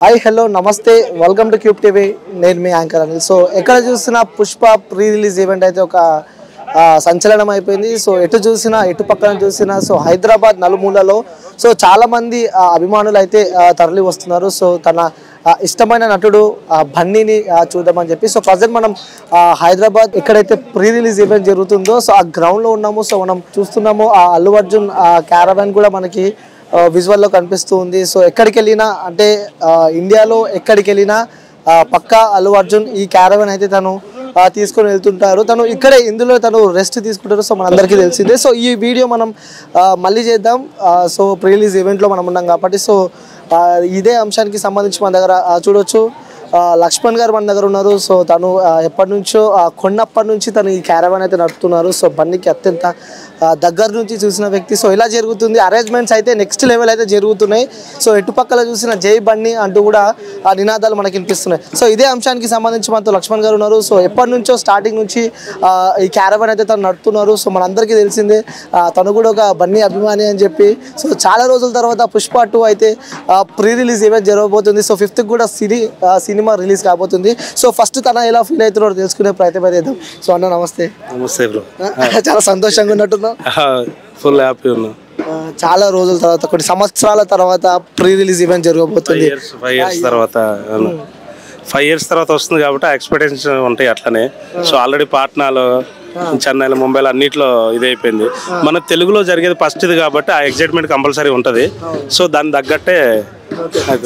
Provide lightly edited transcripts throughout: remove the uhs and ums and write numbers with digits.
Hi hello నమస్తే welcome to cube TV నేను మీ anchor Anil. So ఎక్కడ చూసినా పుష్ప ప్రీ రిలీజ్ ఈవెంట్ అయితే ఒక సంచలనం అయిపోయింది. సో ఎటు చూసినా ఎటు పక్కన చూసినా సో హైదరాబాద్ నలుమూలలో సో చాలామంది అభిమానులు అయితే తరలి వస్తున్నారు. సో తన ఇష్టమైన నటుడు బన్నీని చూద్దామని చెప్పి సో ప్రజెంట్ మనం హైదరాబాద్ ఎక్కడైతే ప్రీ రిలీజ్ ఈవెంట్ జరుగుతుందో సో ఆ గ్రౌండ్లో ఉన్నాము. సో మనం చూస్తున్నాము ఆ అల్లు అర్జున్ క్యారవాన్ కూడా మనకి విజువల్లో కనిపిస్తూ ఉంది. సో ఎక్కడికి వెళ్ళినా అంటే ఇండియాలో ఎక్కడికి వెళ్ళినా పక్కా అల్లు అర్జున్ ఈ క్యారవాన్ అయితే తను తీసుకొని వెళ్తుంటారు. తను ఇక్కడే ఇందులో తను రెస్ట్ తీసుకుంటారు. సో మనందరికీ తెలిసిందే. సో ఈ వీడియో మనం మళ్ళీ చేద్దాం. సో ప్రీ రిలీజ్ ఈవెంట్లో మనం ఉన్నాం కాబట్టి సో ఇదే అంశానికి సంబంధించి మన దగ్గర చూడొచ్చు లక్ష్మణ్ గారు మన దగ్గర ఉన్నారు. సో తను ఎప్పటి నుంచో కొన్నప్పటి నుంచి తను ఈ క్యారవాన్ అయితే నడుపుతున్నారు. సో బన్నీకి అత్యంత దగ్గర నుంచి చూసిన వ్యక్తి. సో ఇలా జరుగుతుంది, అరేంజ్మెంట్స్ అయితే నెక్స్ట్ లెవెల్ అయితే జరుగుతున్నాయి. సో ఎటుపక్కల చూసిన జై బన్నీ అంటూ కూడా ఆ నినాదాలు మనకి వినిపిస్తున్నాయి. సో ఇదే అంశానికి సంబంధించి మనతో లక్ష్మణ్ గారు ఉన్నారు. సో ఎప్పటి నుంచో స్టార్టింగ్ నుంచి ఈ క్యారవాన్ అయితే తను నడుపుతున్నారు. సో మనందరికీ తెలిసిందే తను కూడా ఒక బన్నీ అభిమాని అని చెప్పి. సో చాలా రోజుల తర్వాత పుష్ప 2 అయితే ప్రీ రిలీజ్ ఈవెంట్ జరగబోతుంది. సో 5th కూడా సినిమా రిలీజ్ కాబోతుంది. సో ఫస్ట్ తన ఎలా ఫీల్ అవుతున్నారో తెలుసుకునే ప్రయత్నం చేద్దాం. సో అన్న నమస్తే. నమస్తే బ్రో. చాలా సంతోషంగా ఉన్నట్టున్నా? ఫుల్ హ్యాపీ ఉన్నా. చాలా రోజుల తర్వాత కొన్ని సంవత్సరాల తర్వాత ప్రీ రిలీజ్ ఈవెంట్ జరగబోతుంది. 5 years తర్వాత 5 years తర్వాత వస్తుంది కాబట్టి ఎక్స్పెక్టేషన్స్ ఉంటాయి అట్లనే. సో ఆల్రెడీ పాట్నాలో చెన్నైలో ముంబైలో అన్నిట్లో ఇదైపోయింది. మన తెలుగులో జరిగేది ఫస్ట్ ఇది కాబట్టి ఆ ఎగ్జైట్మెంట్ కంపల్సరీ ఉంటుంది. సో దాని తగ్గట్టే.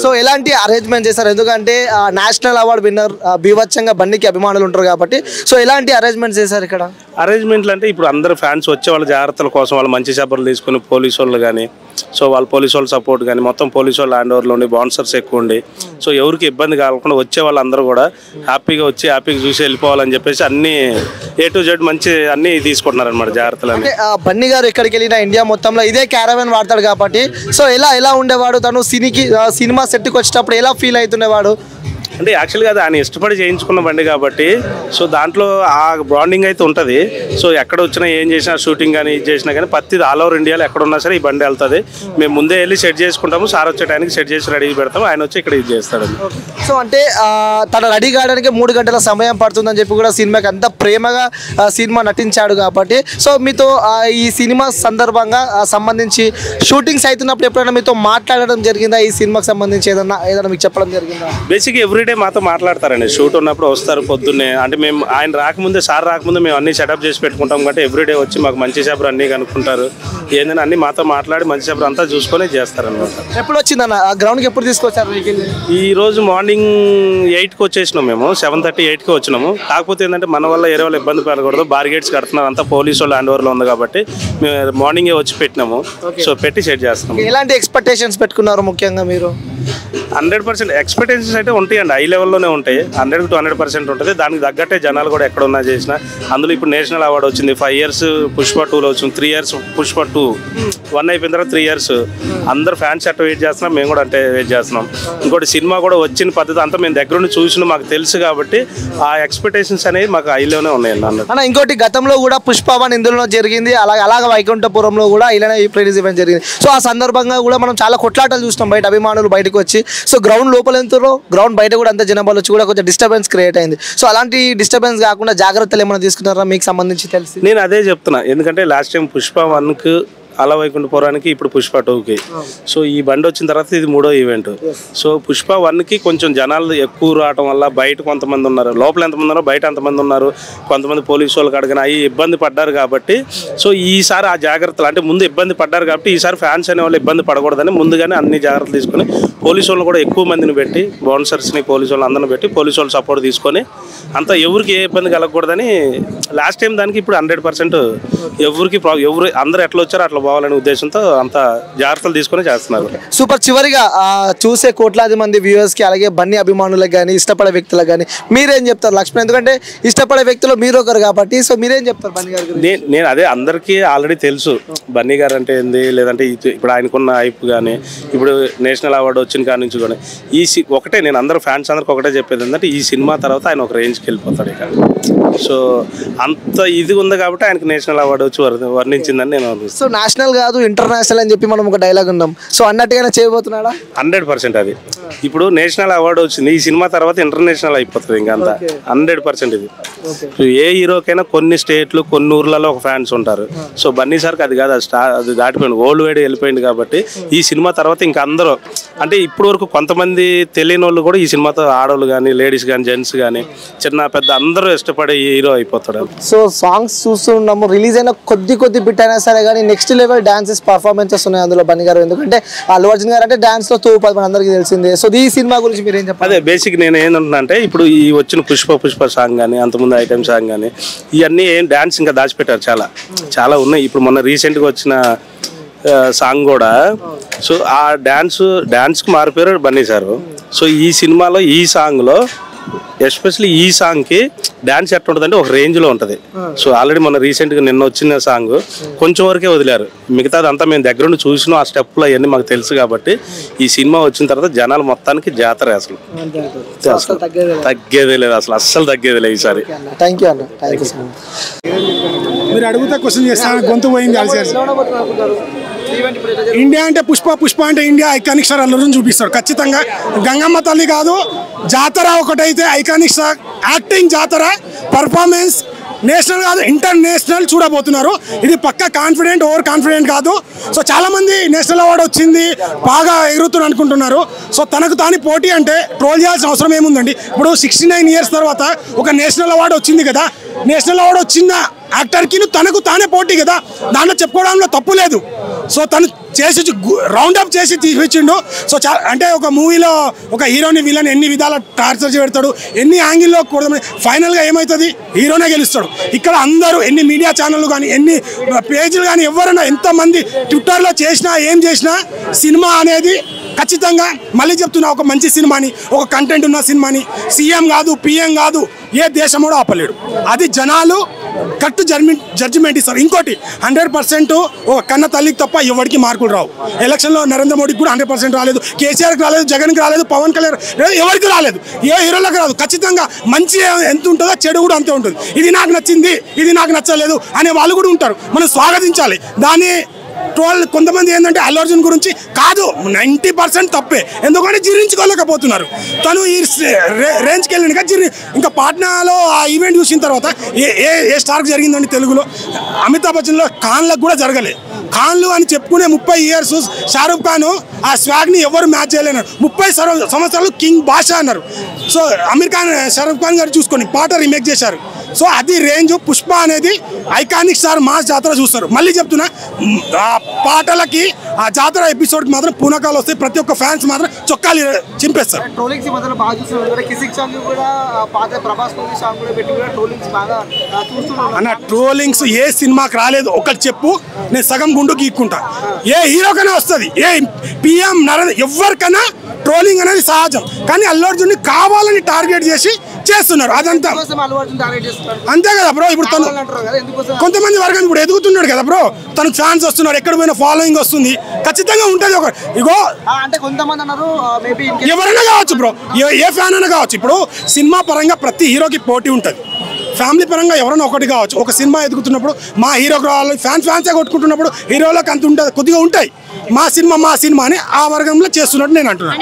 సో ఎలాంటి అరేంజ్మెంట్ చేశారు? ఎందుకంటే నేషనల్ అవార్డు విన్నర్ బీభత్సంగా బన్నీకి అభిమానులు ఉంటారు కాబట్టి సో ఎలాంటి అరేంజ్మెంట్స్ చేశారు ఇక్కడ? అరేంజ్మెంట్లు అంటే ఇప్పుడు అందరు ఫ్యాన్స్ వచ్చే వాళ్ళ జాగ్రత్తల కోసం వాళ్ళు మంచి చబ్బర్లు తీసుకుని పోలీసు వాళ్ళు కానీ సో వాళ్ళ పోలీసు వాళ్ళ సపోర్ట్ కానీ మొత్తం పోలీసు వాళ్ళు హ్యాండ్ ఓవర్లో ఉండి బౌన్సర్స్ ఎక్కువ ఉండి సో ఎవరికి ఇబ్బంది కాకుండా వచ్చే వాళ్ళందరూ కూడా హ్యాపీగా వచ్చి హ్యాపీగా చూసి వెళ్ళిపోవాలని చెప్పేసి అన్ని A to Z మంచి అన్ని తీసుకుంటున్నారు అనమాట జాగ్రత్తలు. అంటే బన్నీ గారు ఎక్కడికి వెళ్ళినా ఇండియా మొత్తంలో ఇదే క్యారవాన్ వాడతాడు కాబట్టి సో ఎలా ఉండేవాడు తను సినిమా సెట్కి వచ్చేటప్పుడు ఎలా ఫీల్ అవుతుండేవాడు? అంటే యాక్చువల్గా అది ఆయన ఇష్టపడి చేయించుకున్న బండి కాబట్టి సో దాంట్లో ఆ బాండింగ్ అయితే ఉంటుంది. సో ఎక్కడ వచ్చినా ఏం చేసినా షూటింగ్ కానీ ఇది చేసినా కానీ ప్రతిది ఆల్ ఓవర్ ఇండియాలో ఎక్కడ ఉన్నా సరే ఈ బండి వెళ్తుంది. మేము ముందే వెళ్ళి సెట్ చేసుకుంటాము, సార్ వచ్చే టైంకి సెట్ చేసి రెడీ పెడతాము, ఆయన వచ్చి ఇక్కడ ఇది చేస్తాడు. సో అంటే తన రెడీ కావడానికి 3 గంటల సమయం పడుతుందని చెప్పి కూడా సినిమాకి అంత ప్రేమగా సినిమా నటించాడు కాబట్టి సో మీతో ఈ సినిమా సందర్భంగా సంబంధించి షూటింగ్స్ అవుతున్నప్పుడు ఎప్పుడైనా మీతో మాట్లాడడం జరిగిందా? ఈ సినిమాకి సంబంధించి ఏదైనా మీకు చెప్పడం జరిగిందా? బేసిక్గా ఎవ్రీడే మాతో మాట్లాడతారండి. షూట్ ఉన్నప్పుడు వస్తారు పొద్దున్నే. అంటే మేము ఆయన రాకముందే సార్ రాకముందే మేము అన్ని సెటప్ చేసి పెట్టుకుంటాం కాబట్టి ఎవ్రీడే వచ్చి మాకు మంచి షాపులు అన్నీ కనుక్కుంటారు. ఏంటంటే అన్ని మాతో మాట్లాడి మంచి షాపులు అంతా చూసుకొని చేస్తారనమాట. ఎప్పుడు వచ్చిందన్న గ్రౌండ్కి ఎప్పుడు తీసుకొచ్చారు? ఈ రోజు మార్నింగ్ 8కి వచ్చేసినాం మేము. 7:30 8కి వచ్చినాము. కాకపోతే ఏంటంటే మన వల్ల వేరే వాళ్ళు ఇబ్బంది పడకూడదు, బార్గేట్స్ కడుతున్నారు అంతా పోలీసు వాళ్ళు హ్యాండ్ ఓవర్లో ఉంది కాబట్టి మేము మార్నింగే వచ్చి పెట్టినాము. సో పెట్టి సెట్ చేస్తున్నాము. ఎలాంటి ఎక్స్పెక్టేషన్స్ పెట్టుకున్నారు ముఖ్యంగా మీరు? 100% ఎక్స్పెక్టేషన్స్ అయితే ఉంటాయండి, హై లెవెల్లోనే ఉంటాయి. 100 to 100% ఉంటుంది. దానికి తగ్గట్టే జనాలు కూడా ఎక్కడ ఉన్నా చేసిన. అందులో ఇప్పుడు నేషనల్ అవార్డు వచ్చింది. 5 years పుష్ప 2లో వచ్చింది, 3 years పుష్ప 2 1 అయిపోయిన తర్వాత 3 years అందరు ఫ్యాన్స్ అట్ట వెయిట్ చేస్తున్నాం, మేము కూడా అంటే వెయిట్ చేస్తున్నాం. ఇంకోటి సినిమా కూడా వచ్చిన పద్ధతి అంతా మేము దగ్గర నుండి చూసిన మాకు తెలుసు కాబట్టి ఆ ఎక్స్పెక్టేషన్స్ అనేవి మాకు హైలోనే ఉన్నాయండి అన్న. ఇంకోటి గతంలో కూడా పుష్ప 1 ఇందులో జరిగింది, అలాగే వైకుంఠపురంలో కూడా ఇలానే ఈ ప్రీ రిలీజ్ ఈవెంట్ జరిగింది. సో ఆ సందర్భంగా కూడా మనం చాలా కొట్లాటలు చూస్తాం బయట, అభిమానులు బయటకు వచ్చి. సో గ్రౌండ్ లోపల ఎంతరో గ్రౌండ్ బయట కూడా అంత జనాభాలు వచ్చి కూడా కొంచెం డిస్టర్బెన్స్ క్రియేట్ అయింది. సో అలాంటి డిస్టర్బెన్స్ కాకుండా జాగ్రత్తలు ఏమైనా తీసుకున్నారా మీకు సంబంధించి తెలిసి? నేను అదే చెప్తున్నా, ఎందుకంటే లాస్ట్ టైం పుష్ప 1కి అలా వైకుంఠపురానికి ఇప్పుడు పుష్ప 2కి. సో ఈ బండి వచ్చిన తర్వాత ఇది 3వ ఈవెంట్. సో పుష్ప 1కి కొంచెం జనాలు ఎక్కువ రావడం వల్ల బయట కొంతమంది ఉన్నారు, లోపల ఎంతమంది ఉన్నారో బయట అంతమంది ఉన్నారు, కొంతమంది పోలీసు వాళ్ళకి అడిగిన అవి ఇబ్బంది పడ్డారు కాబట్టి సో ఈసారి ఆ జాగ్రత్తలు అంటే ముందు ఇబ్బంది పడ్డారు కాబట్టి ఈసారి ఫ్యాన్స్ అనే వాళ్ళు ఇబ్బంది పడకూడదని ముందుగానే అన్ని జాగ్రత్తలు తీసుకొని పోలీసు వాళ్ళని కూడా ఎక్కువ మందిని పెట్టి బౌన్సర్స్ని పోలీసు వాళ్ళు అందరిని పెట్టి పోలీసు వాళ్ళు సపోర్ట్ తీసుకొని అంతా ఎవరికి ఏ ఇబ్బంది కలగకూడదని లాస్ట్ టైం దానికి ఇప్పుడు 100% ఎవరికి అందరూ ఎట్లా వచ్చారో అట్లా పోవాలనే ఉద్దేశంతో అంత జాగ్రత్తలు తీసుకొని చేస్తున్నారు. సూపర్. చివరిగా చూసే కోట్లాది మంది వ్యూవర్స్కి అలాగే బన్నీ అభిమానులకు కానీ ఇష్టపడే వ్యక్తులకు కానీ మీరేం చెప్తారు లక్ష్మణ్? ఎందుకంటే ఇష్టపడే వ్యక్తులు మీరు ఒకరు కాబట్టి సో మీరేం చెప్తారు బన్నీ గారు? నేను అదే అందరికీ ఆల్రెడీ తెలుసు బన్నీ గారు అంటే ఏంది, లేదంటే ఇప్పుడు ఆయనకున్న హైప్ కానీ ఇప్పుడు నేషనల్ అవార్డు వచ్చిన కాడి నుంచి కానీ ఒకటే నేను అందరూ ఫ్యాన్స్ అందరికి ఒకటే చెప్పేది ఏంటంటే ఈ సినిమా తర్వాత ఆయన ఒక రేంజ్కి వెళ్ళిపోతాడు ఇక. సో అంత ఇది ఉంది కాబట్టి ఆయనకు నేషనల్ అవార్డు వచ్చి వర్ణించిందని నేను. సో నేషనల్ నేషనల్ కాదు ఇంటర్నేషనల్ అని చెప్పి మనం ఒక డైలాగ్ ఉన్నాం. సో అన్నట్టుగానే చేయబోతున్నాడా? 100% అది. ఇప్పుడు నేషనల్ అవార్డు వచ్చింది, ఈ సినిమా తర్వాత ఇంటర్నేషనల్ అయిపోతుంది ఇంకా అంతా. 100% ఇది. ఏ హీరోకైనా కొన్ని స్టేట్లు కొన్ని ఊర్లలో ఒక ఫ్యాన్స్ ఉంటారు. సో బన్నీ సార్కి అది కాదు, అది దాటిపోయింది, వరల్డ్ వైడ్ వెళ్ళిపోయింది. కాబట్టి ఈ సినిమా తర్వాత ఇంకా అందరూ, అంటే ఇప్పుడు వరకు కొంతమంది తెలియని వాళ్ళు కూడా ఈ సినిమాతో ఆడవాళ్ళు కానీ లేడీస్ కానీ జెంట్స్ కానీ చిన్న పెద్ద అందరూ ఇష్టపడే హీరో అయిపోతాడు. సో సాంగ్స్ చూస్తున్నాము, రిలీజ్ అయిన కొద్ది బిట్ అయినా సరే కానీ నెక్స్ట్ లెవెల్ డాన్సెస్ పర్ఫార్మెన్సెస్ ఉన్నాయి అందులో బన్నీ గారు. ఎందుకంటే అల్లు అర్జున్ గారు అంటే డాన్స్ లో తోపు, మన అందరికీ తెలిసిందే. సో ఈ సినిమా గురించి మీరు ఏం చెప్పాలి? అదే బేసిక్ నేను ఏంటంటున్నా అంటే ఇప్పుడు ఈ వచ్చిన పుష్ప సాంగ్ కానీ అంతకుముందు ఐటమ్ సాంగ్ కానీ ఇవన్నీ ఏం డాన్స్ ఇంకా దాచిపెట్టారు, చాలా ఉన్నాయి. ఇప్పుడు మొన్న రీసెంట్గా వచ్చిన సాంగ్ కూడా, సో ఆ డాన్స్కి మారిపోయారు బన్నీ సారు. సో ఈ సినిమాలో ఈ సాంగ్లో ఎస్పెషల్లీ ఈ సాంగ్కి డాన్స్ ఎట్లా ఉంటుంది అంటే ఒక రేంజ్లో ఉంటుంది. సో ఆల్రెడీ మొన్న రీసెంట్గా నిన్న వచ్చిన సాంగ్ కొంచెం వరకే వదిలేరు, మిగతాది అంతా మేము దగ్గరుండి చూసినాం. ఆ స్టెప్లు అవన్నీ మాకు తెలుసు. కాబట్టి ఈ సినిమా వచ్చిన తర్వాత జనాలు మొత్తానికి జాతర, అసలు తగ్గేదే లేదు, అస్సలు తగ్గేది లేదు ఈసారి. థ్యాంక్ యూ అన్న, థ్యాంక్ యూ సో మచ్. మీరు అడుగుతా క్వశ్చన్ చేస్తాను, గొంతు పోయింది. ఇండియా అంటే పుష్ప అంటే India iconic star Allu Arjun చూపిస్తాడు ఖచ్చితంగా. గంగమ్మ తల్లి కాదు, జాతర ఒకటైతే ఐకానిక్ స్టార్, యాక్టింగ్ జాతర, పర్ఫార్మెన్స్ నేషనల్ కాదు ఇంటర్నేషనల్ చూడబోతున్నారు. ఇది పక్క కాన్ఫిడెంట్, ఓవర్ కాన్ఫిడెంట్ కాదు. సో చాలా మంది నేషనల్ అవార్డు వచ్చింది బాగా ఎగురుతున్నారు అనుకుంటున్నారు. సో తనకు తాని పోటీ అంటే ట్రోల్ చేయాల్సిన అవసరం ఏముందండి? ఇప్పుడు 69 years తర్వాత ఒక నేషనల్ అవార్డు వచ్చింది కదా, నేషనల్ అవార్డు వచ్చిన యాక్టర్కి తనకు తానే పోటీ కదా, దాంట్లో చెప్పుకోవడంలో తప్పు లేదు. సో తను చేసి రౌండప్ చేసి తీసిచ్చిండు. సో అంటే ఒక మూవీలో ఒక హీరోని విలన్ ఎన్ని విధాల టార్చర్ పెడతాడు, ఎన్ని యాంగిల్లో కూడా ఫైనల్గా ఏమవుతుంది, హీరోనే గెలుస్తాడు. ఇక్కడ అందరూ ఎన్ని మీడియా ఛానళ్ళు కానీ ఎన్ని పేజీలు కానీ ఎవరైనా ఎంతమంది ట్విట్టర్లో చేసినా ఏం చేసినా సినిమా అనేది ఖచ్చితంగా మళ్ళీ చెప్తున్నా, ఒక మంచి సినిమాని, ఒక కంటెంట్ ఉన్న సినిమాని సీఎం కాదు పిఎం కాదు ఏ దేశం కూడా ఆపలేడు. అది జనాలు కరెక్ట్ జడ్జిమెంట్ ఇస్తారు. ఇంకోటి 100% ఒక కన్న తల్లికి తప్ప ఎవరికి మార్కులు రావు. ఎలక్షన్లో నరేంద్ర మోడీకి కూడా 100% రాలేదు, కేసీఆర్కి రాలేదు, జగన్కి రాలేదు, పవన్ కళ్యాణ్ ఎవరికి రాలేదు, ఏ హీరోలకు రాదు. ఖచ్చితంగా మంచి ఎంత ఉంటుందో చెడు కూడా అంతే ఉంటుంది. ఇది నాకు నచ్చింది, ఇది నాకు నచ్చలేదు అనే వాళ్ళు కూడా ఉంటారు, మనం స్వాగతించాలి దాన్ని. ట్రోల్ కొంతమంది ఏంటంటే అల్లు అర్జున్ గురించి కాదు, 90% తప్పే, ఎందుకంటే జీర్ణించుకోలేకపోతున్నారు. తను ఈ రేంజ్కి వెళ్ళిన ఇంకా పాట్నాలో ఆ ఈవెంట్ చూసిన తర్వాత ఏ స్టార్కి జరిగిందండి తెలుగులో? అమితాబ్ బచ్చన్లో ఖాన్లకు కూడా జరగలేదు. ఖాన్లు అని చెప్పుకునే 30 years షారూఖ్ ఖాన్ ఆ స్వాగ్ని ఎవరు మ్యాచ్ చేయలేరు. 30 సంవత్సరాలు కింగ్ బాషా అన్నారు. సో అమీర్ ఖాన్ షారూఖ్ ఖాన్ గారు చూసుకొని పాట రీమేక్ చేశారు. సో అది రేంజ్. పుష్ప అనేది ఐకానిక్ స్టార్ మాస్ జాతర చూస్తారు. మళ్ళీ చెప్తున్నా, ఆ పాటలకి ఆ జాతర ఎపిసోడ్కి మాత్రం పూనకాలు వస్తాయి. ప్రతి ఒక్క ఫ్యాన్స్ మాత్రం చొక్కాలు చింపేస్తారు. అన్న ట్రోలింగ్స్ ఏ సినిమాకి రాలేదు ఒకటి చెప్పు, నేను సగం గుండు గీక్కుంటా. ఏ హీరోకైనా వస్తుంది, ఏ పిఎం నరేంద్ర ఎవరికైనా ట్రోలింగ్ అనేది సహజం. కానీ అల్లు అర్జున్ కావాలని టార్గెట్ చేసి చేస్తున్నారు, అదంతా అంతే కదా బ్రో. ఇప్పుడు తను కొంతమంది వర్గం ఇప్పుడు ఎదుగుతున్నాడు కదా బ్రో, తనకు ఫ్యాన్స్ వస్తున్నారు, ఎక్కడ పోయినా ఫాలోయింగ్ వస్తుంది, ఖచ్చితంగా ఉంటుంది. ఒక ఇగో ఎవరైనా కావచ్చు బ్రో, ఏ ఫ్యాన్ అయినా కావచ్చు. ఇప్పుడు సినిమా పరంగా ప్రతి హీరోకి పోటీ ఉంటుంది, ఫ్యామిలీ పరంగా ఎవరైనా ఒకటి కావచ్చు. ఒక సినిమా ఎదుగుతున్నప్పుడు మా హీరోకి రావాలి, ఫ్యాన్సే కొట్టుకుంటున్నప్పుడు హీరోలకు అంత ఉంటుంది, కొద్దిగా ఉంటాయి. మా సినిమా అని ఆ వర్గంలో చేస్తున్నట్టు నేను అంటున్నాను.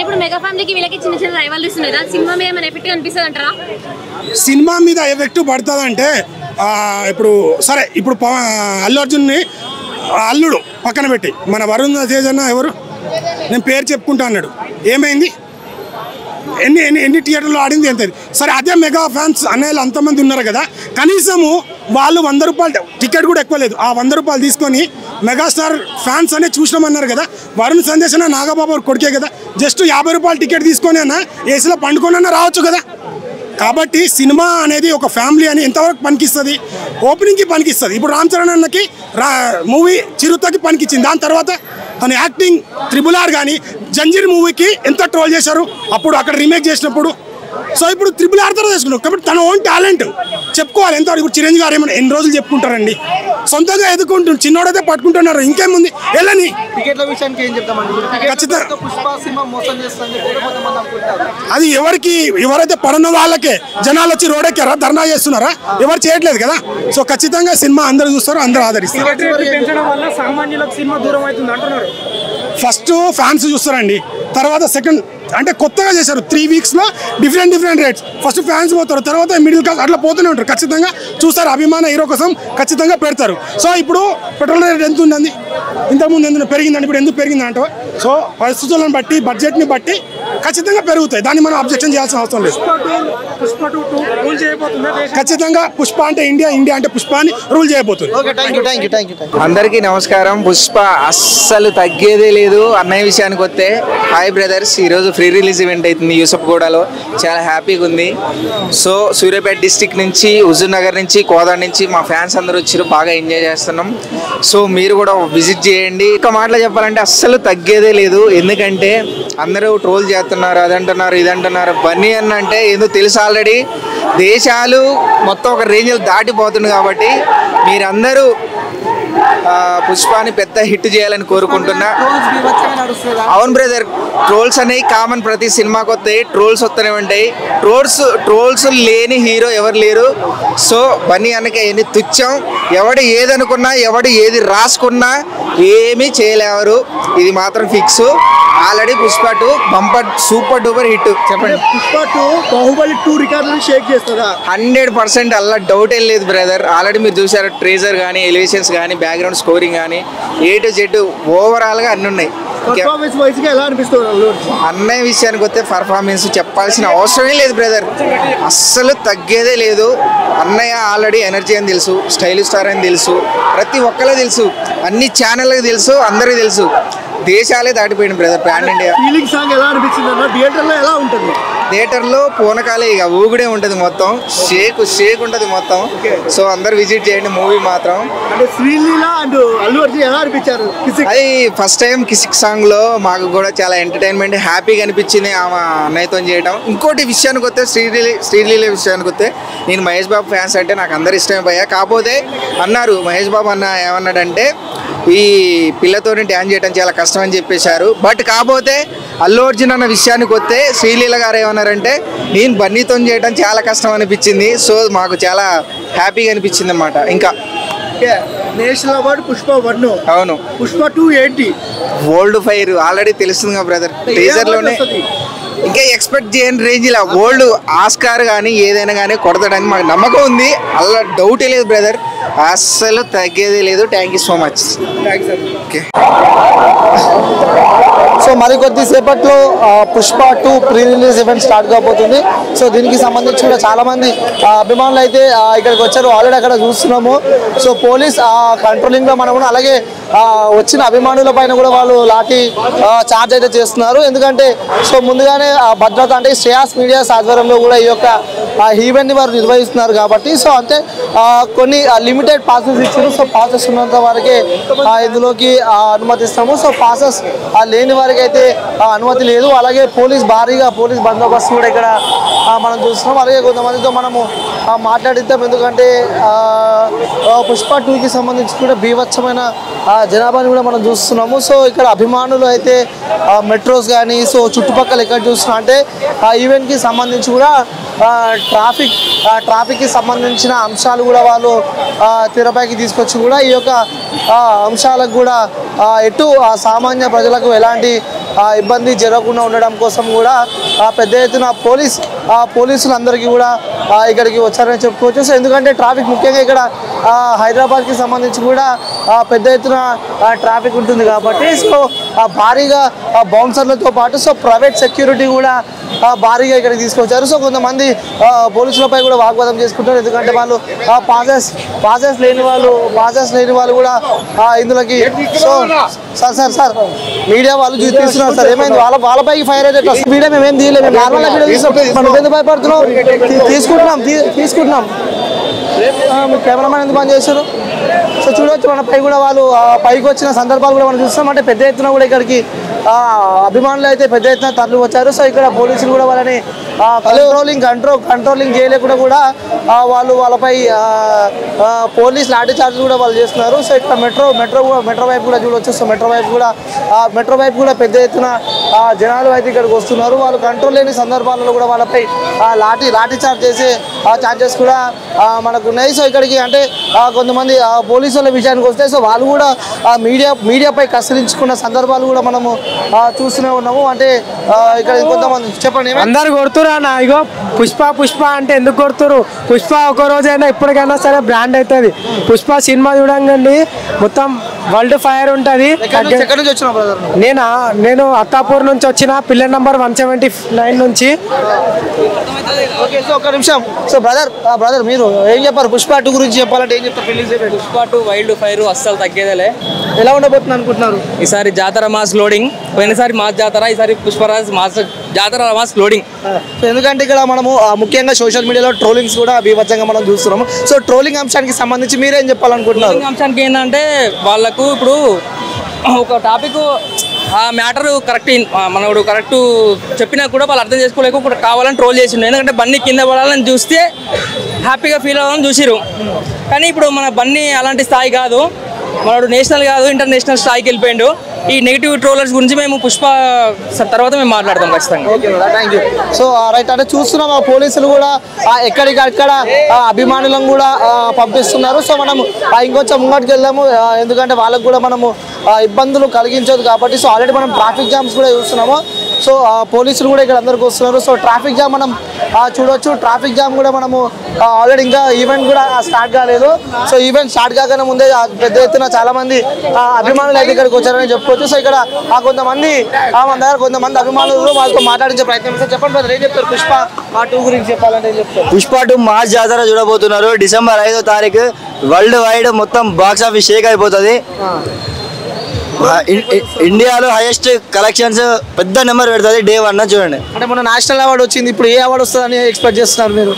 సినిమా మీద ఎఫెక్ట్ పడుతుందంటే ఇప్పుడు సరే, ఇప్పుడు అల్లు అర్జున్ని అల్లుడు పక్కన పెట్టి మన వరుణ్ తేజ్ అన్న ఎవరు, నేను పేరు చెప్పుకుంటా అన్నాడు, ఏమైంది? ఎన్ని థియేటర్లో ఆడింది ఎంత? సరే, అదే మెగా ఫ్యాన్స్ అనేవాళ్ళు అంతమంది ఉన్నారు కదా, కనీసము వాళ్ళు 100 రూపాయలు టికెట్ కూడా ఎక్కువ లేదు, ఆ 100 రూపాయలు తీసుకొని మెగాస్టార్ ఫ్యాన్స్ అనే చూసినామన్నారు కదా. వరుణ్ సందేశ్ అన్న నాగబాబు కొడుకే కదా, జస్ట్ 50 రూపాయలు టికెట్ తీసుకొని అన్న ఏసీలో పండుకొని అన్న రావచ్చు కదా. కాబట్టి సినిమా అనేది ఒక ఫ్యామిలీ అని ఎంతవరకు పనికిస్తుంది? ఓపెనింగ్కి పనికిస్తుంది. ఇప్పుడు రామ్ చరణ్ అన్నకి మూవీ చిరుతకి పనికిచ్చింది. దాని తర్వాత తన యాక్టింగ్ RRR కానీ జంజీర్ మూవీకి ఎంత ట్రోల్ చేశారు అప్పుడు, అక్కడ రీమేక్ చేసినప్పుడు. సో ఇప్పుడు RRR తర్వాత చేసుకున్నాం కాబట్టి తన ఓన్ టాలెంట్ చెప్పుకోవాలి. ఎంత ఇప్పుడు చిరంజీవి గారు ఏమన్నా ఎన్ని రోజులు చెప్పుకుంటారండి, సొంతంగా ఎదుర్కొంటున్నారు. చిన్నోడైతే పట్టుకుంటున్నారు, ఇంకేముంది వెళ్ళని. టికెట్ల విషయానికి ఏం చెప్తామండి? ఖచ్చితంగా పుష్ప సినిమా మోసం చేస్తుందని కొంతమంది అనుకుంటారు. అది ఎవరైతే పడున్న వాళ్ళకే జనాలు వచ్చి రోడ్డెక్కారా, ధర్నా చేస్తున్నారా, ఎవరు చేయట్లేదు కదా. సో ఖచ్చితంగా సినిమా అందరూ చూస్తారు, అందరూ ఆదరిస్తారు. ఫస్ట్ ఫ్యాన్స్ చూస్తారండి, తర్వాత సెకండ్ అంటే కొత్తగా చేశారు 3 weeks లో డిఫరెంట్ రేట్స్. ఫస్ట్ ఫ్యాన్స్ పోతారు, తర్వాత మిడిల్ క్లాస్ అట్లా పోతూనే ఉంటారు. ఖచ్చితంగా చూస్తారు, అభిమాన హీరో కోసం ఖచ్చితంగా పెడతారు. సో ఇప్పుడు పెట్రోల్ రేట్ ఎంత ఉందండి, ఇంతకుముందు ఎందుకు పెరిగిందండి, ఇప్పుడు ఎందుకు పెరిగిందంటే సో పరిస్థితులను బట్టి బడ్జెట్ని బట్టి ఖచ్చితంగా పెరుగుతాయి. దాన్ని మనం అబ్జెక్షన్ చేయాల్సిన అవసరం లేదు. ఖచ్చితంగా పుష్ప అంటే ఇండియా, ఇండియా అంటే పుష్ప అని రూల్ చేయబోతుంది. అందరికీ నమస్కారం. పుష్ప అస్సలు తగ్గేదే లేదు. అన్నయ్య విషయానికి వస్తే హాయ్ బ్రదర్స్, ఈరోజు ఫ్రీ రిలీజ్ ఈవెంట్ అవుతుంది యూసఫ్గూడలో, చాలా హ్యాపీగా ఉంది. సో సూర్యాపేట డిస్టిక్ నుంచి, హుజూర్ నగర్ నుంచి, కోదాడ నుంచి మా ఫ్యాన్స్ అందరూ వచ్చారు, బాగా ఎంజాయ్ చేస్తున్నాం. సో మీరు కూడా విజిట్ చేయండి. ఒక మాటలో చెప్పాలంటే అస్సలు తగ్గేదే లేదు. ఎందుకంటే అందరూ ట్రోల్ చేస్తున్నారు, అదంటున్నారు ఇదంటున్నారు. బన్నీ అన్న అంటే ఏదో తెలుసు ఆల్రెడీ, దేశాలు మొత్తం ఒక రేంజ్లో దాటిపోతుంది. కాబట్టి మీరందరూ పుష్పాని పెద్ద హిట్ చేయాలని కోరుకుంటున్నా. అవును బ్రదర్, ట్రోల్స్ అనేవి కామన్, ప్రతి సినిమాకి వస్తాయి, ట్రోల్స్ వస్తూనే ఉంటాయి. ట్రోల్స్ లేని హీరో ఎవరు లేరు. సో బన్నీ అన్నకి ఎన్ని తుచ్చం, ఎవడు ఏదనుకున్నా, ఎవడు ఏది రాసుకున్నా ఏమీ చేయలేవారు, ఇది మాత్రం fix. Already Pushpa 2 bumper super duper hit. చెప్పండి, పుష్ప 2 బాహుబలి 2 రికార్డులను షేక్ చేస్తుందా? 100% అలా డౌట్ ఏం లేదు బ్రదర్. ఆల్రెడీ మీరు చూసారు, ట్రేజర్ కానీ, ఎలివేషన్స్ కానీ, బ్యాక్గ్రౌండ్ స్కోరింగ్ కానీ, A to Z ఓవరాల్గా అన్నీ ఉన్నాయి. అన్నయ్య విషయానికి వస్తే పర్ఫార్మెన్స్ చెప్పాల్సిన అవసరమే లేదు బ్రదర్, అస్సలు తగ్గేదే లేదు. అన్నయ్య ఆల్రెడీ ఎనర్జీ అని తెలుసు, స్టైల్ స్టార్ అని తెలుసు, ప్రతి ఒక్కరికి తెలుసు, అన్ని ఛానళ్ళకి తెలుసు, అందరికీ తెలుసు. దేశాలే దాటిపోయింది brother, pan India. Feeling song ఎలా అనిపించింది అన్న? థియేటర్లో ఎలా ఉంటుంది? థియేటర్లో పూనకాలే, ఇక ఊగుడే ఉంటుంది మొత్తం, షేక్ ఉంటుంది మొత్తం. సో అందరు విజిట్ చేయండి మూవీ మాత్రం. అంటే శ్రీలీల అండ్ అల్లు అర్జున్ ఎలా అనిపించారు? అది ఫస్ట్ టైం కిసిక్ సాంగ్లో మాకు కూడా చాలా ఎంటర్టైన్మెంట్, హ్యాపీగా అనిపించింది ఆమె అన్నయ్యతో చేయడం. ఇంకోటి విషయానికి వస్తే శ్రీలీల విషయానికి వస్తే, నేను మహేష్ బాబు ఫ్యాన్స్ అంటే నాకు అందరు ఇష్టమే పోయా. కాకపోతే అన్నారు మహేష్ బాబు అన్న ఏమన్నాడంటే, ఈ పిల్లతోని డ్యాన్స్ చేయడం చాలా కష్టం అని చెప్పేశారు. బట్ కాకపోతే అల్లు అర్జున్ అన్న విషయానికి వస్తే శ్రీలీల గారు ఏమన్నారంటే, నేను బన్నీతో చేయడం చాలా కష్టం అనిపించింది. సో మాకు చాలా హ్యాపీగా అనిపించింది అన్నమాట. ఇంకా నేషనల్ అవార్డు పుష్ప 1, అవును, పుష్ప 2 ఏంటి? వరల్డ్ ఫైర్ ఆల్రెడీ తెలుస్తుంది కదా బ్రదర్, టీజర్లోనే. ఇంకా ఎక్స్పెక్ట్ చేయని రేంజ్లో వరల్డ్ ఆస్కార్ కానీ ఏదైనా కానీ కొడతాడని మాకు నమ్మకం ఉంది, అలా డౌటే లేదు బ్రదర్, అస్సలు తగ్గేదే లేదు. Thank you so much. Okay, so మరికొద్ది సేపట్లో Pushpa 2 pre release event start కాబోతుంది. సో దీనికి సంబంధించి కూడా చాలా మంది అభిమానులు అయితే ఇక్కడికి వచ్చారు, ఆల్రెడీ అక్కడ చూస్తున్నాము. సో పోలీస్ కంట్రోలింగ్ లో మనం కూడా, అలాగే వచ్చిన అభిమానుల పైన కూడా వాళ్ళు లాఠీ చార్జ్ అయితే చేస్తున్నారు. ఎందుకంటే సో ముందుగానే భద్రత అంటే శ్రేయాస్ మీడియాస్ ఆధ్వర్యంలో కూడా ఈ యొక్క ఈవెంట్ ని వారు నిర్వహిస్తున్నారు కాబట్టి, సో అంటే కొన్ని లిమిటెడ్ పాసెస్ ఇచ్చారు. సో పాసెస్ ఉన్నంత వరకే ఇందులోకి అనుమతిస్తాము. సో పాసెస్ లేని వారికి అయితే అనుమతి లేదు. అలాగే భారీగా పోలీస్ బందోబస్తు కూడా ఇక్కడ మనం చూస్తున్నాం. అలాగే కొంతమందితో మనము మాట్లాడిద్దాం, ఎందుకంటే పుష్ప 2కి సంబంధించి కూడా బీభత్సమైన జనాభాని కూడా మనం చూస్తున్నాము. సో ఇక్కడ అభిమానులు అయితే మెట్రోస్ కానీ, సో చుట్టుపక్కల ఎక్కడ చూస్తున్నాం అంటే ఆ ఈవెంట్కి సంబంధించి కూడా ట్రాఫిక్కి సంబంధించిన అంశాలు కూడా వాళ్ళు తెరపైకి తీసుకొచ్చి కూడా ఈ యొక్క అంశాలకు కూడా ఎటు సామాన్య ప్రజలకు ఎలాంటి ఇబ్బంది జరగకుండా ఉండడం కోసం కూడా పెద్ద ఎత్తున పోలీసులందరికీ కూడా ఇక్కడికి వచ్చారని చెప్పుకోవచ్చు. సో ఎందుకంటే ట్రాఫిక్ ముఖ్యంగా ఇక్కడ హైదరాబాద్కి సంబంధించి కూడా పెద్ద ఎత్తున ట్రాఫిక్ ఉంటుంది కాబట్టి, సో భారీగా బౌన్సర్లతో పాటు సో ప్రైవేట్ సెక్యూరిటీ కూడా భారీగా ఇక్కడికి తీసుకొచ్చారు. సో కొంతమంది పోలీసులపై కూడా వాగ్వాదం చేసుకుంటారు, ఎందుకంటే వాళ్ళు పాసెస్ లేని వాళ్ళు కూడా ఇందులోకి. సో సార్ మీడియా వాళ్ళు చూపిస్తున్నారు సార్, ఏమైంది వాళ్ళపైకి ఫైర్ అయితే మీడియా మేమేం తీయలేదు, మేము నార్మల్గా వీడియో తీస్తాం. మనం ఎందుకు భయపడుతున్నాం? తీసుకుంటున్నాం కెమెరామెన్ ఎందుకు పని చేస్తారు? సో చూడవచ్చు మన పై కూడా వాళ్ళు పైకి వచ్చిన సందర్భాలు కూడా మనం చూస్తాం. అంటే పెద్ద ఎత్తున కూడా ఇక్కడికి అభిమానులు అయితే పెద్ద ఎత్తున తరలి వచ్చారు. సో ఇక్కడ పోలీసులు కూడా వాళ్ళని కంట్రోలింగ్ చేయలేకుండా కూడా వాళ్ళపై పోలీస్ లాఠీ చార్జ్ కూడా వాళ్ళు చేస్తున్నారు. సో ఇక్కడ మెట్రో వైపు కూడా చూడవచ్చు. సో మెట్రో వైపు కూడా పెద్ద ఎత్తున జనాలు అయితే ఇక్కడికి వస్తున్నారు. వాళ్ళు కంట్రోల్ లేని సందర్భాలలో కూడా వాళ్ళపై లాఠీ చార్జ్ చేసే ఛార్జెస్ కూడా మనకు ఉన్నాయి. సో ఇక్కడికి అంటే కొంతమంది పోలీసుల విషయానికి వస్తే సో వాళ్ళు కూడా మీడియాపై కసిరించుకున్న సందర్భాలు కూడా మనము చూస్తూనే ఉన్నాము. అంటే ఇక్కడ కొంతమంది చెప్పండి అందరు కొడుతురు అన్న. ఇగో పుష్ప అంటే ఎందుకు కొడుతురు? పుష్ప ఒక రోజైనా ఇప్పటికైనా సరే బ్రాండ్ అవుతుంది. పుష్ప సినిమా చూడండి మొత్తం వరల్డ్ ఫైర్ ఉంటుంది. నేను అత్తాపూర్ నుంచి వచ్చిన, పిల్లర్ నంబర్ 179 నుంచి. ఓకే, సో ఒక నిమిషం. సో బ్రదర్ మీరు ఏం చెప్పారు పుష్ప 2 గురించి చెప్పాలంటే ఏం చెప్తారు? పుష్ప 2 వైల్డ్ ఫైర్ అస్సలు తగ్గేదేలే. ఎలా ఉండబోతుంది అనుకుంటున్నారు? ఈసారి జాతర మాస్ లోడింగ్, పోయినసారి మాస్ జాతర, ఈసారి పుష్పరాజ్ మాస్ జాతర మాస్ లోడింగ్. ఎందుకంటే ఇక్కడ మనము ముఖ్యంగా సోషల్ మీడియాలో ట్రోలింగ్స్ కూడా బీభత్సంగా మనం చూస్తున్నాము. సో ట్రోలింగ్ అంశానికి సంబంధించి మీరేం చెప్పాలనుకుంటున్నారు? ట్రోలింగ్ అంశానికి ఏంటంటే వాళ్ళకు ఇప్పుడు ఒక టాపిక్ ఆ మ్యాటర్ మనడు కరెక్ట్ చెప్పినా కూడా వాళ్ళు అర్థం చేసుకోలేక ఇప్పుడు కావాలని ట్రోల్ చేసిండు. ఎందుకంటే బన్నీ కింద పడాలని చూస్తే హ్యాపీగా ఫీల్ అవ్వాలని చూసిరు. కానీ ఇప్పుడు మన బన్నీ అలాంటి స్థాయి కాదు, మనడు నేషనల్ కాదు ఇంటర్నేషనల్ స్థాయికి వెళ్ళిపోయిండు. ఈ నెగిటివ్ ట్రోలర్స్ గురించి మేము పుష్ప తర్వాత మేము మాట్లాడతాం ఖచ్చితంగా. Thank you. సో రైట్, అంటే చూస్తున్నాం పోలీసులు కూడా ఎక్కడికక్కడ అభిమానులను కూడా పంపిస్తున్నారు. సో మనం ఇంకొంచెం ముంగటికి వెళ్దాము, ఎందుకంటే వాళ్ళకు కూడా మనము ఇబ్బందులు కలిగించదు కాబట్టి. సో ఆల్రెడీ మనం ట్రాఫిక్ జామ్స్ కూడా చూస్తున్నాము. సో పోలీసులు కూడా ఇక్కడ అందరికి వస్తున్నారు. సో ట్రాఫిక్ జామ్ మనం చూడవచ్చు. ట్రాఫిక్ జామ్ కూడా మనము ఆల్రెడీ ఇంకా ఈవెంట్ కూడా స్టార్ట్ కాలేదు. సో ఈవెంట్ స్టార్ట్ కాగానే ముందే పెద్ద ఎత్తున చాలా మంది అభిమానులు అయితే ఇక్కడికి వచ్చారని చెప్పుకోవచ్చు. సో ఇక్కడ కొంతమంది మన దగ్గర కొంతమంది అభిమానులు వాళ్ళతో మాట్లాడించే ప్రయత్నం చేస్తారు. చెప్పండి బ్రదర్, ఏం చెప్తారు పుష్ప 2 గురించి చెప్పాలంటే ఏం చెప్తారు? పుష్ప 2 మాస్ జాతర చూడబోతున్నారు. డిసెంబర్ 5వ తారీఖు వరల్డ్ వైడ్ మొత్తం బాక్స్ ఆఫీస్ షేక్ అయిపోతుంది. ఇండియాలో హైయెస్ట్ కలెక్షన్స్ పెద్ద నెంబర్ పెడుతుంది డే 1 చూడండి. అంటే మన నేషనల్ అవార్డు వచ్చింది, ఇప్పుడు ఏ అవార్డు వస్తుందని ఎక్స్పెక్ట్ చేస్తున్నారు మీరు?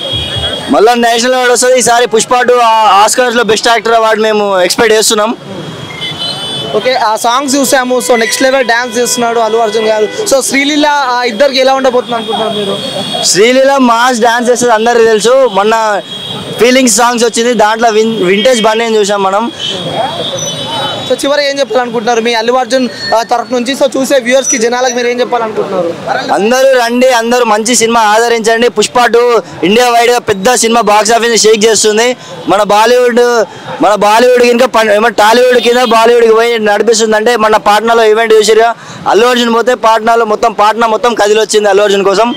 మళ్ళీ నేషనల్ అవార్డు వస్తుంది. ఈసారి పుష్ప 2 ఆస్కర్స్లో బెస్ట్ యాక్టర్ అవార్డు మేము ఎక్స్పెక్ట్ చేస్తున్నాం. ఓకే, ఆ సాంగ్స్ చూసాము. సో నెక్స్ట్ లెవెల్ డాన్స్ చేస్తున్నాడు అల్లు అర్జున్ గారు. సో శ్రీలీల ఇద్దరికి ఎలా ఉండబోతుంది అనుకుంటున్నారు మీరు? శ్రీలీల మాస్ డాన్స్ చేస్తుంది అందరికీ తెలుసు. మొన్న ఫీలింగ్స్ సాంగ్స్ వచ్చింది, దాంట్లో వింటేజ్ బన్నీ చూసాం మనం. సో చివరి ఏం చెప్పాలనుకుంటున్నారు మీ అల్లు అర్జున్ తరఫు నుంచి? సో చూసే వ్యూవర్స్ కి జనాలకు మీరు ఏం చెప్పాలనుకుంటున్నారు? అందరూ రండి, అందరూ మంచి సినిమా ఆదరించండి. పుష్ప 2 ఇండియా వైడ్ గా పెద్ద సినిమా బాక్స్ ఆఫీస్ షేక్ చేస్తుంది. మన బాలీవుడ్ కనుక టాలీవుడ్ కింద బాలీవుడ్ కి పోయి నడిపిస్తుంది. అంటే మన పాట్నాలో ఈవెంట్ చూసిరా, అల్లు అర్జున్ పోతే పాట్నాలో పాట్నా మొత్తం కదిలి వచ్చింది అల్లు అర్జున్ కోసం.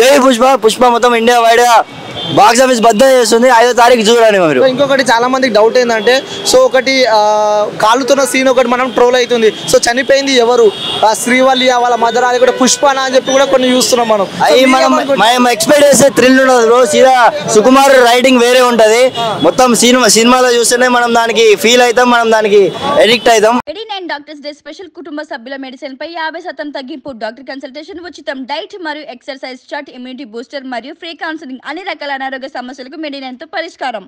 జై పుష్ప మొత్తం ఇండియా వైడ్ గా బాక్స్ ఆఫీస్ బద్దలు చేస్తుంది. 5వ తారీఖు చూడండి మీరు. ఇంకొకటి చాలా మందికి డౌట్ ఏంటంటే, సో ఒకటి కాలుతున్న సీన్ ఒకటి మనం ట్రోల్ అవుతుంది. సో చనిపోయింది ఎవరు? శ్రీవల్లి వాళ్ళ మదర్, అది కూడా పుష్పన అని చెప్పి కూడా కొన్ని చూస్తున్నాం మనం. మనం ఎక్స్పెక్ట్ చేసే థ్రిల్ ఉండదు. సీదా సుకుమార్ రైటింగ్ వేరే ఉంటది. మొత్తం సినిమాలో చూస్తేనే మనం దానికి ఫీల్ అవుతాం, మనం దానికి ఎడిక్ట్ అవుతాం. 89 డాక్టర్స్ డే స్పెషల్ కుటుంబ సభ్యుల మెడిసిన్ పై 50% తగ్గింపు. డాక్టర్ కన్సల్టేషన్ ఉచితం. డైట్ మరియు ఎక్సర్సైజ్ చార్ట్, ఇమ్యూనిటీ బూస్టర్ మరియు ఫ్రీ కౌన్సిలింగ్. అన్ని రకాల అనారోగ్య సమస్యలకు మెడినైన్తో పరిష్కారం.